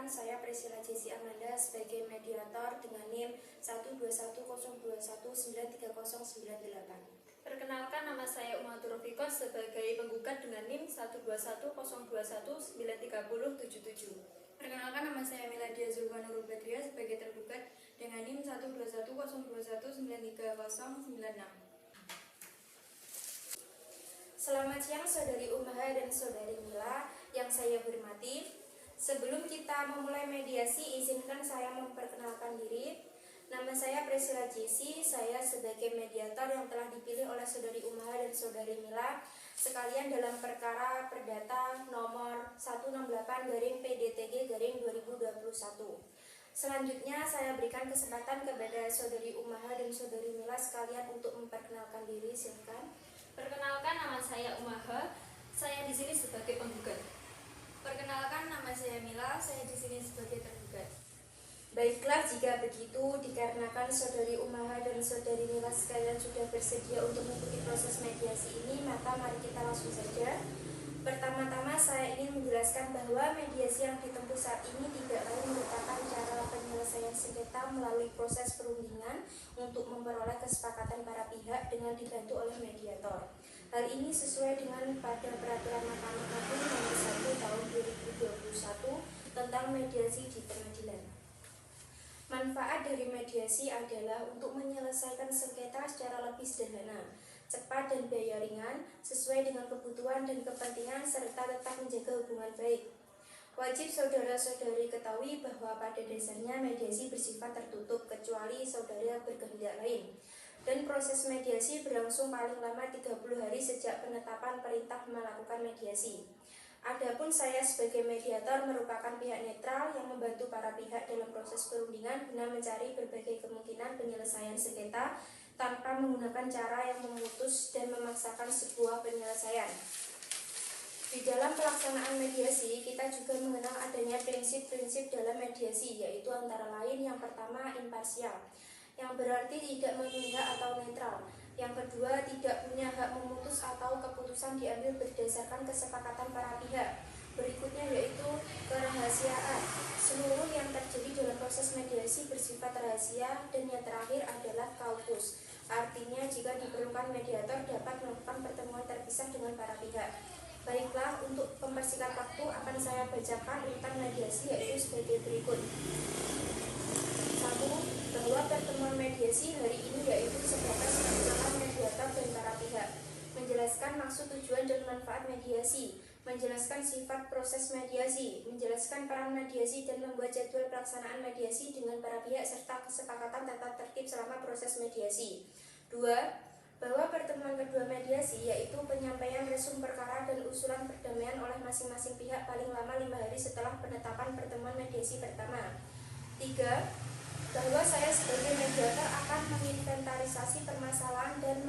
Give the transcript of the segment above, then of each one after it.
Perkenalkan, saya Priscilla Jessy Amanda sebagai mediator dengan NIM 12102193098. Perkenalkan, nama saya Umatur Rofikon sebagai penggugat dengan NIM 12102193077. Perkenalkan, nama saya Miladia Zulfa Nurul Badria sebagai tergugat dengan NIM 12102193096. Selamat siang saudari Umaha dan saudari Mila yang saya hormati. Sebelum kita memulai mediasi, izinkan saya memperkenalkan diri. Nama saya Priscilla Jessy, saya sebagai mediator yang telah dipilih oleh saudari Umaha dan saudari Mila sekalian dalam perkara perdata nomor 168-PDTG-2021. Selanjutnya saya berikan kesempatan kepada saudari Umaha dan saudari Mila sekalian untuk memperkenalkan diri. Silakan. Perkenalkan, nama saya Umaha, saya di sini sebagai penggugat. Perkenalkan, nama saya Mila, saya di sini sebagai tergugat. Baiklah, jika begitu, dikarenakan saudari Umaha dan saudari Mila sekalian sudah bersedia untuk mengikuti proses mediasi ini, maka mari kita langsung saja. Pertama-tama saya ingin menjelaskan bahwa mediasi yang ditempuh saat ini tidak lain merupakan cara penyelesaian sengketa melalui proses perundingan untuk memperoleh kesepakatan para pihak dengan dibantu oleh mediator. Hal ini sesuai dengan pada peraturan Mahkamah Agung nomor 1 tahun 2021 tentang mediasi di pengadilan. Manfaat dari mediasi adalah untuk menyelesaikan sengketa secara lebih sederhana, cepat dan biaya ringan, sesuai dengan kebutuhan dan kepentingan serta tetap menjaga hubungan baik. Wajib saudara-saudari ketahui bahwa pada dasarnya mediasi bersifat tertutup kecuali saudara berkehendak lain. Dan proses mediasi berlangsung paling lama 30 hari sejak penetapan perintah melakukan mediasi. Adapun saya sebagai mediator merupakan pihak netral yang membantu para pihak dalam proses perundingan guna mencari berbagai kemungkinan penyelesaian sengketa tanpa menggunakan cara yang memutus dan memaksakan sebuah penyelesaian. Di dalam pelaksanaan mediasi, kita juga mengenal adanya prinsip-prinsip dalam mediasi, yaitu antara lain yang pertama imparsial, yang berarti tidak memihak atau netral. Yang kedua, tidak punya hak memutus atau keputusan diambil berdasarkan kesepakatan para pihak. Berikutnya yaitu kerahasiaan. Seluruh yang terjadi dalam proses mediasi bersifat rahasia. Dan yang terakhir adalah kaukus. Artinya jika diperlukan mediator dapat melakukan pertemuan terpisah dengan para pihak. Baiklah, untuk mempersingkat waktu akan saya bacakan urutan mediasi yaitu sebagai berikut. 1. Bahwa pertemuan mediasi hari ini yaitu sebatas pengenalan mediator dan para pihak, menjelaskan maksud, tujuan, dan manfaat mediasi, menjelaskan sifat proses mediasi, menjelaskan peran mediasi dan membuat jadwal pelaksanaan mediasi dengan para pihak serta kesepakatan tata tertib selama proses mediasi. 2. Bahwa pertemuan kedua mediasi yaitu penyampaian resum perkara dan usulan perdamaian oleh masing-masing pihak paling lama 5 hari setelah penetapan pertemuan mediasi pertama. 3. Bahwa saya sebagai mediator akan menginventarisasi permasalahan dan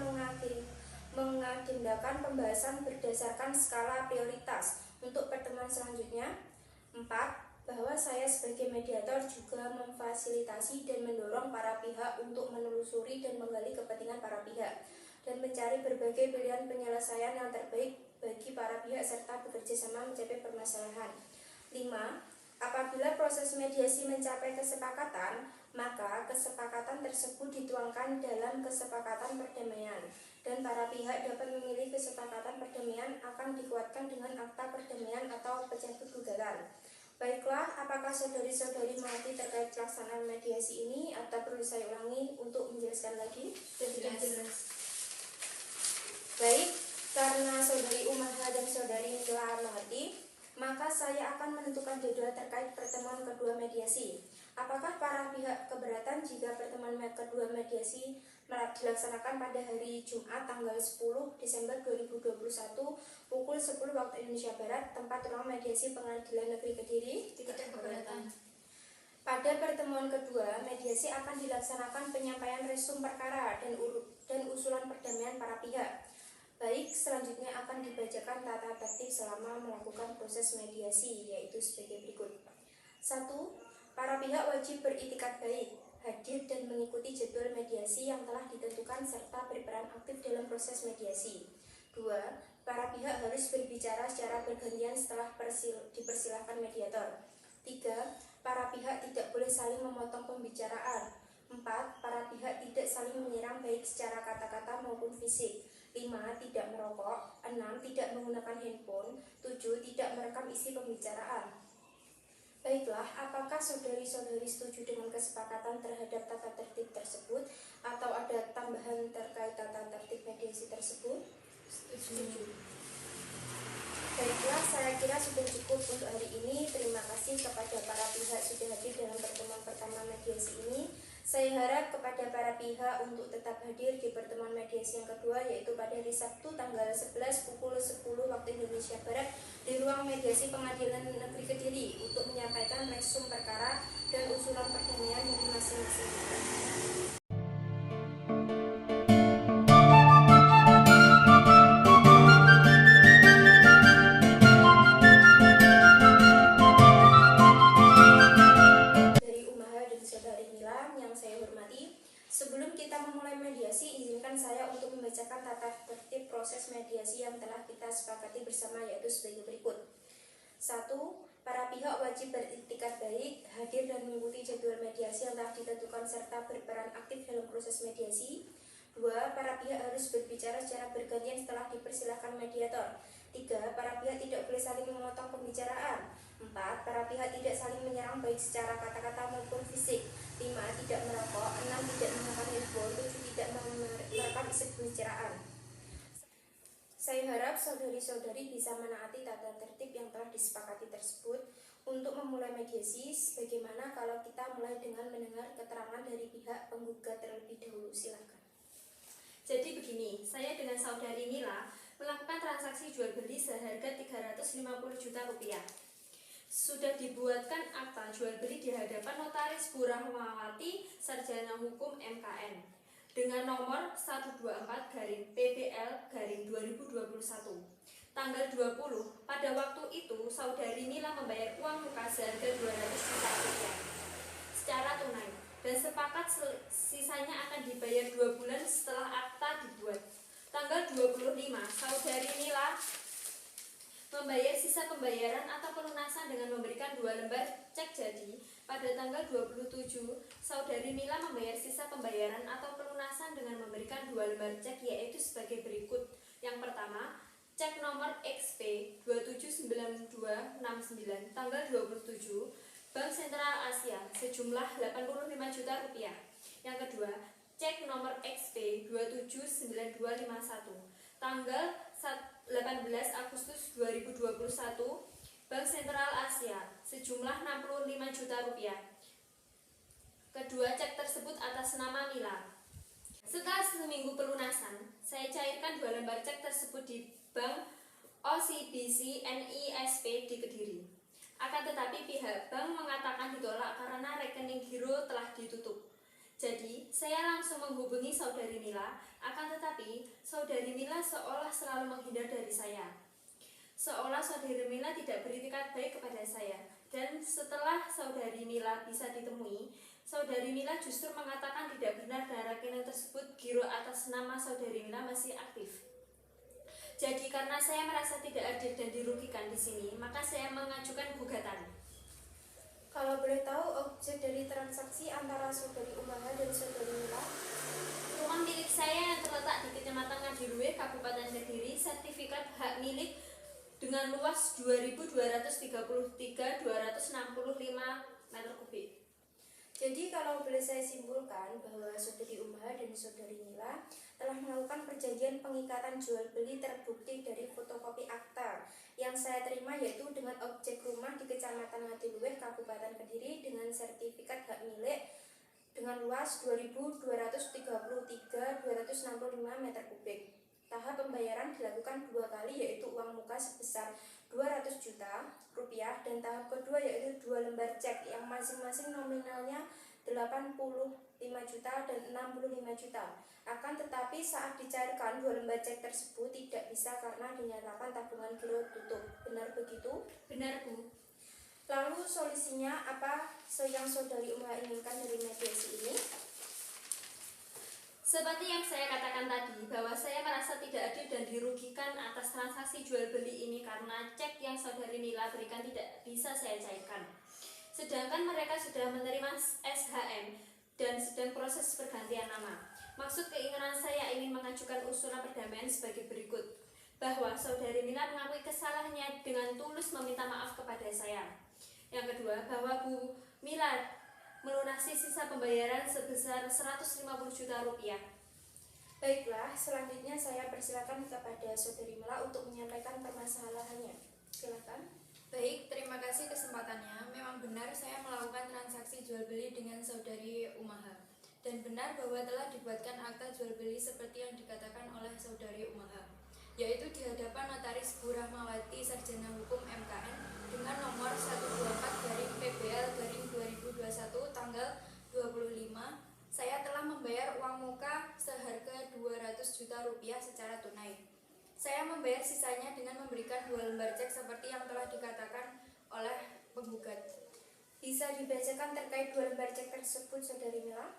mengagendakan pembahasan berdasarkan skala prioritas untuk pertemuan selanjutnya. 4. Bahwa saya sebagai mediator juga memfasilitasi dan mendorong para pihak untuk menelusuri dan menggali kepentingan para pihak dan mencari berbagai pilihan penyelesaian yang terbaik bagi para pihak serta bekerja sama mencapai permasalahan. 5. Apabila proses mediasi mencapai kesepakatan, maka kesepakatan tersebut dituangkan dalam kesepakatan perdamaian dan para pihak dapat memilih kesepakatan perdamaian akan dikuatkan dengan akta perdamaian atau pencabut gugatan. Baiklah, apakah saudari-saudari mengerti terkait pelaksanaan mediasi ini atau perlu saya ulangi untuk menjelaskan lagi? Sudah jelas. Baik, karena saudari Umaha dan saudari Mila mengerti, maka saya akan menentukan jadwal terkait pertemuan kedua mediasi. Apakah para pihak keberatan jika pertemuan kedua mediasi dilaksanakan pada hari Jumat tanggal 10 Desember 2021 pukul 10 waktu Indonesia Barat, tempat ruang mediasi Pengadilan Negeri Kediri? Tidak keberatan. Pada pertemuan kedua, mediasi akan dilaksanakan penyampaian resum perkara dan usulan perdamaian para pihak. Baik, selanjutnya akan dibacakan tata tertib selama melakukan proses mediasi, yaitu sebagai berikut. 1. Para pihak wajib beritikat baik, hadir dan mengikuti jadwal mediasi yang telah ditentukan serta berperan aktif dalam proses mediasi. 2. Para pihak harus berbicara secara bergantian setelah dipersilahkan mediator. 3. Para pihak tidak boleh saling memotong pembicaraan. 4. Para pihak tidak saling menyerang baik secara kata-kata maupun fisik. 5. Tidak merokok. 6. Tidak menggunakan handphone. 7. Tidak merekam isi pembicaraan. Baiklah, apakah saudari-saudari setuju dengan kesepakatan terhadap tata tertib tersebut atau ada tambahan terkait tata tertib mediasi tersebut? Setuju. Baiklah, saya kira sudah cukup untuk hari ini. Terima kasih kepada para pihak sudah hadir dalam pertemuan pertama mediasi ini. Saya harap kepada para pihak untuk tetap hadir di pertemuan mediasi yang kedua, yaitu pada hari Sabtu tanggal 11 pukul 10 waktu Indonesia Barat di ruang mediasi Pengadilan Negeri Kediri untuk menyampaikan resum perkara dan usulan perdamaian dari masing-masing pihak. Sebelum kita memulai mediasi, izinkan saya untuk membacakan tata tertib proses mediasi yang telah kita sepakati bersama, yaitu sebagai berikut. 1. Para pihak wajib beriktikad baik, hadir dan mengikuti jadwal mediasi yang telah ditentukan serta berperan aktif dalam proses mediasi. 2. Para pihak harus berbicara secara bergantian setelah dipersilahkan mediator. 3. Para pihak tidak boleh saling memotong pembicaraan. 4. Para pihak tidak saling menyerang baik secara kata-kata maupun fisik. 5. Tidak merokok. 6. Tidak menggunakan handphone. 7. Tidak merekam isi pembicaraan. Saya harap saudari-saudari bisa menaati tata tertib yang telah disepakati tersebut untuk memulai mediasi, sebagaimana kalau kita mulai dengan mendengar keterangan dari pihak penggugat terlebih dahulu. Silakan. Jadi begini, saya dengan saudari Mila melakukan transaksi jual beli seharga 350 juta rupiah. Sudah dibuatkan akta jual beli di hadapan Notaris Bu Rahmawati, Sarjana Hukum MKN, dengan nomor 124/PBL/2021. Tanggal 20, pada waktu itu saudari Mila membayar uang muka seharga 200 juta rupiah secara tunai dan sepakat sisanya akan dibayar 2 bulan setelah akta dibuat. Tanggal 25, saudari Mila membayar sisa pembayaran atau pelunasan dengan memberikan 2 lembar cek jadi. Pada tanggal 27, saudari Mila membayar sisa pembayaran atau pelunasan dengan memberikan 2 lembar cek, yaitu sebagai berikut. Yang pertama, cek nomor XP 279269 tanggal 27 Bank Sentral Asia sejumlah 85 juta rupiah. Yang kedua, cek nomor XP 279251 tanggal 18 Agustus 2021 Bank Sentral Asia sejumlah 65 juta rupiah. Kedua, cek tersebut atas nama Mila. Setelah seminggu pelunasan, saya cairkan 2 lembar cek tersebut di Bank OCBC NISP di Kediri. Akan tetapi pihak bank mengatakan ditolak karena rekening giro telah ditutup. Jadi, saya langsung menghubungi saudari Mila, akan tetapi saudari Mila seolah selalu menghindar dari saya. Seolah saudari Mila tidak beritikat baik kepada saya. Dan setelah saudari Mila bisa ditemui, saudari Mila justru mengatakan tidak benar dan rekening tersebut giro atas nama saudari Mila masih aktif. Jadi karena saya merasa tidak adil dan dirugikan di sini, maka saya mengajukan gugatan. Kalau boleh tahu objek dari transaksi antara saudari Umaha dan saudari Mila? Rumah milik saya yang terletak di Kecamatan Ngadiluih, Kabupaten Kediri, sertifikat hak milik dengan luas 2.233.265 meter kubik. Jadi kalau boleh saya simpulkan bahwa saudari Umaha dan saudari Mila telah melakukan perjanjian pengikatan jual beli terbukti dari fotokopi akta yang saya terima, yaitu dengan objek rumah di Kecamatan Ngadiluih, Kabupaten Kediri dengan sertifikat hak milik dengan luas 2.233.265 meter kubik. Tahap pembayaran dilakukan 2 kali, yaitu uang muka sebesar 200 juta rupiah dan tahap kedua yaitu 2 lembar cek yang masing-masing nominalnya 85 juta dan 65 juta. Akan tetapi saat dicairkan 2 lembar cek tersebut tidak bisa karena dinyatakan tabungan giro tutup. Benar begitu? Benar, Bu. Lalu solusinya apa yang saudari Umaha inginkan dari mediasi ini? Seperti yang saya katakan tadi, bahwa saya merasa tidak adil dan dirugikan atas transaksi jual beli ini karena cek yang saudari Mila berikan tidak bisa saya cairkan. sedangkan mereka sudah menerima SHM dan sedang proses pergantian nama. Maksud keinginan saya ingin mengajukan usulan perdamaian sebagai berikut, bahwa saudari Mila mengakui kesalahannya dengan tulus meminta maaf kepada saya. Yang kedua, bahwa Bu Mila melunasi sisa pembayaran sebesar 150 juta rupiah. Baiklah, selanjutnya saya persilakan kepada saudari Mila untuk menyampaikan permasalahannya. Silakan. Baik, terima kasih kesempatannya. Memang benar saya melakukan transaksi jual beli dengan saudari Umaha. Dan benar bahwa telah dibuatkan akta jual beli seperti yang dikatakan oleh saudari Umaha, yaitu di hadapan Notaris Bu Rahmawati Sarjana Hukum MKN dengan nomor 124/PBL/2021 tanggal 25. Saya telah membayar uang muka seharga 200 juta rupiah secara tunai. Saya membayar sisanya dengan memberikan 2 lembar cek seperti yang telah dikatakan oleh penggugat. Bisa dibacakan terkait 2 lembar cek tersebut, saudari Mila?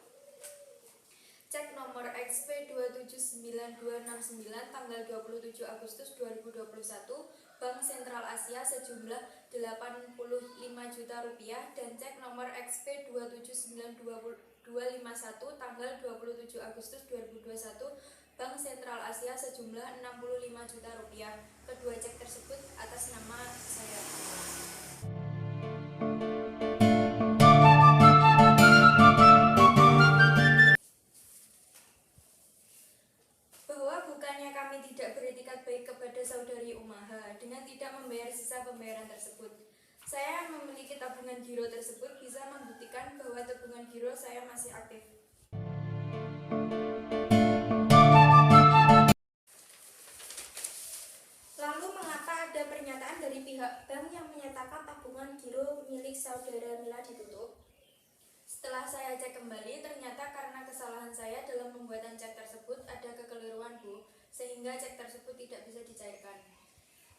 Cek nomor XP 279269 tanggal 27 Agustus 2021 Bank Sentral Asia sejumlah 85 juta rupiah, dan cek nomor XP 279251 tanggal 27 Agustus 2021 Bank Sentral Asia sejumlah 65 juta rupiah. Kedua cek tersebut atas nama saya. Bahwa bukannya kami tidak beretikat baik kepada saudari Umaha dengan tidak membayar sisa pembayaran tersebut. Saya memiliki tabungan giro tersebut bisa membuktikan bahwa tabungan giro saya masih aktif. Lalu mengapa ada pernyataan dari pihak bank yang menyatakan tabungan giro milik saudara Mila ditutup? Setelah saya cek kembali, ternyata karena kesalahan saya dalam pembuatan cek tersebut ada kekeliruan, Bu, sehingga cek tersebut tidak bisa dicairkan.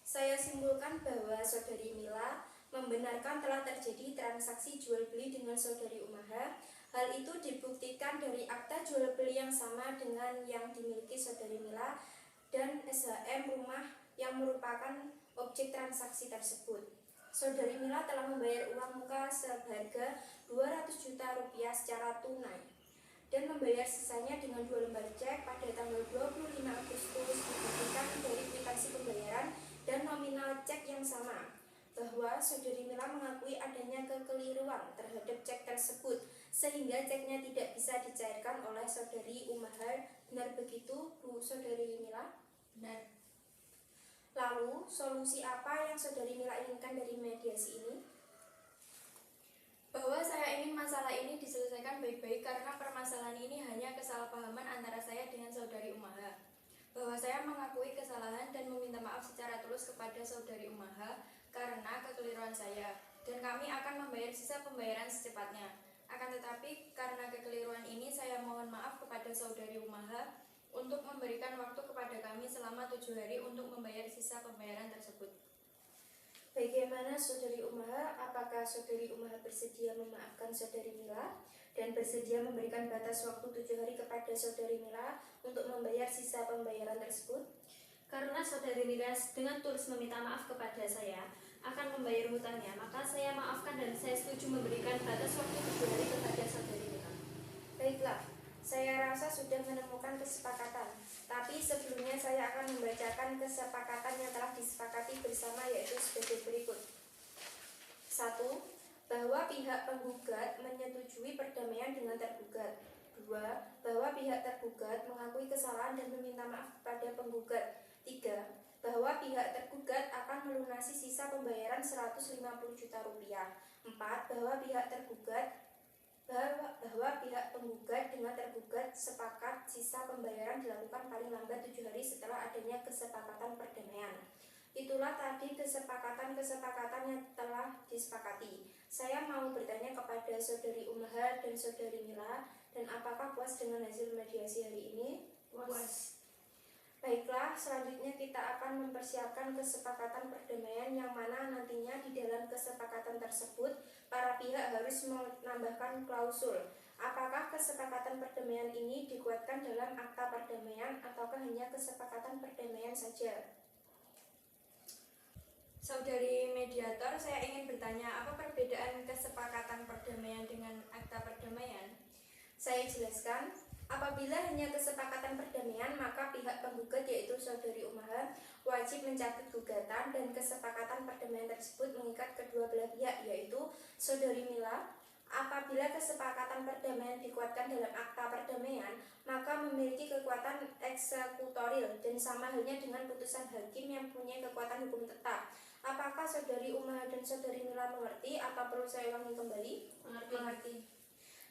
Saya simpulkan bahwa saudari Mila membenarkan telah terjadi transaksi jual beli dengan saudari Umaha. Hal itu dibuktikan dari akta jual beli yang sama dengan yang dimiliki saudari Mila dan SHM rumah yang merupakan objek transaksi tersebut. Saudari Mila telah membayar uang muka seharga 200 juta rupiah secara tunai dan membayar sisanya dengan 2 lembar cek pada tanggal 25 Agustus dibuktikan dari kwitansi pembayaran dan nominal cek yang sama, bahwa saudari Mila mengakui adanya kekeliruan terhadap cek tersebut sehingga ceknya tidak bisa dicairkan oleh saudari Umaha. Benar begitu, Bu saudari Mila? Benar. Lalu, solusi apa yang saudari Mila inginkan dari mediasi ini? Bahwa saya ingin masalah ini diselesaikan baik-baik karena permasalahan ini hanya kesalahpahaman antara saya dengan saudari Umaha. Bahwa saya mengakui kesalahan dan meminta maaf secara tulus kepada saudari Umaha karena kekeliruan saya, dan kami akan membayar sisa pembayaran secepatnya. Akan tetapi karena kekeliruan ini saya mohon maaf kepada saudari Umaha untuk memberikan waktu kepada kami selama 7 hari untuk membayar sisa pembayaran tersebut. Bagaimana saudari Umaha? Apakah saudari Umaha bersedia memaafkan saudari Mila dan bersedia memberikan batas waktu 7 hari kepada saudari Mila untuk membayar sisa pembayaran tersebut? Karena saudari Mila dengan tulus meminta maaf kepada saya akan membayar hutangnya, maka saya maafkan dan saya setuju memberikan batas waktu 7 hari kepada saudari Mila. Baiklah, saya rasa sudah menemukan kesepakatan. Tapi sebelumnya saya akan membacakan kesepakatan yang telah disepakati bersama, yaitu sebagai berikut. 1. Bahwa pihak penggugat menyetujui perdamaian dengan tergugat. 2. Bahwa pihak tergugat mengakui kesalahan dan meminta maaf kepada penggugat. 3. Bahwa pihak tergugat akan melunasi sisa pembayaran 150 juta rupiah. 4. Bahwa pihak penggugat dengan tergugat sepakat sisa pembayaran dilakukan paling lambat 7 hari setelah adanya kesepakatan perdamaian. Itulah tadi kesepakatan yang telah disepakati. Saya mau bertanya kepada saudari Umaha dan saudari Mila, dan apakah puas dengan hasil mediasi hari ini? Puas. Baiklah, selanjutnya kita akan mempersiapkan kesepakatan perdamaian yang mana nantinya di dalam kesepakatan tersebut para pihak harus menambahkan klausul. Apakah kesepakatan perdamaian ini dikuatkan dalam akta perdamaian ataukah hanya kesepakatan perdamaian saja? Saudari mediator, saya ingin bertanya, apa perbedaan kesepakatan perdamaian dengan akta perdamaian? Saya jelaskan, apabila hanya kesepakatan perdamaian, maka pihak penggugat yaitu saudari Umaha wajib mencabut gugatan dan kesepakatan perdamaian tersebut mengikat kedua belah pihak yaitu saudari Mila. Apabila kesepakatan perdamaian dikuatkan dalam akta perdamaian, maka memiliki kekuatan eksekutoril dan sama halnya dengan putusan hakim yang punya kekuatan hukum tetap. Apakah saudari Umaha dan saudari Mila mengerti atau perlu saya ulangi kembali? Mengerti.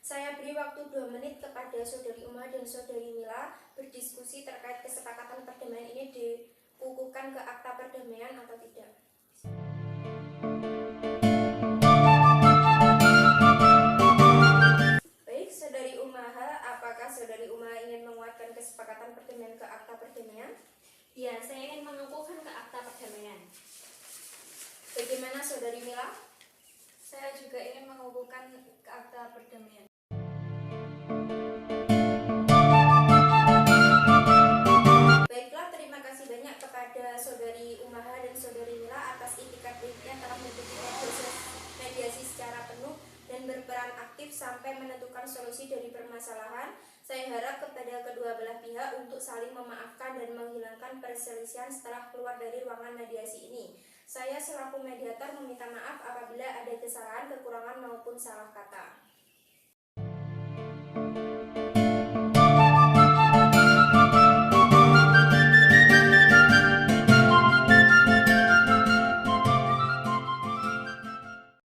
Saya beri waktu 2 menit kepada saudari Umaha dan saudari Mila berdiskusi terkait kesepakatan perdamaian ini dikukuhkan ke akta perdamaian atau tidak. Baik, saudari Umaha, apakah saudari Umaha ingin menguatkan kesepakatan perdamaian ke akta perdamaian? Ya, saya ingin mengukuhkan ke akta perdamaian. Bagaimana saudari Mila? Saya juga ingin mengukuhkan ke akta perdamaian. Baiklah, terima kasih banyak kepada saudari Umaha dan saudari Mila atas itikat baiknya telah mengikuti proses mediasi secara penuh dan berperan aktif sampai menentukan solusi dari permasalahan. Saya harap kepada kedua belah pihak untuk saling memaafkan dan menghilangkan perselisihan setelah keluar dari ruangan mediasi ini. Saya selaku mediator meminta maaf apabila ada kesalahan, kekurangan maupun salah kata.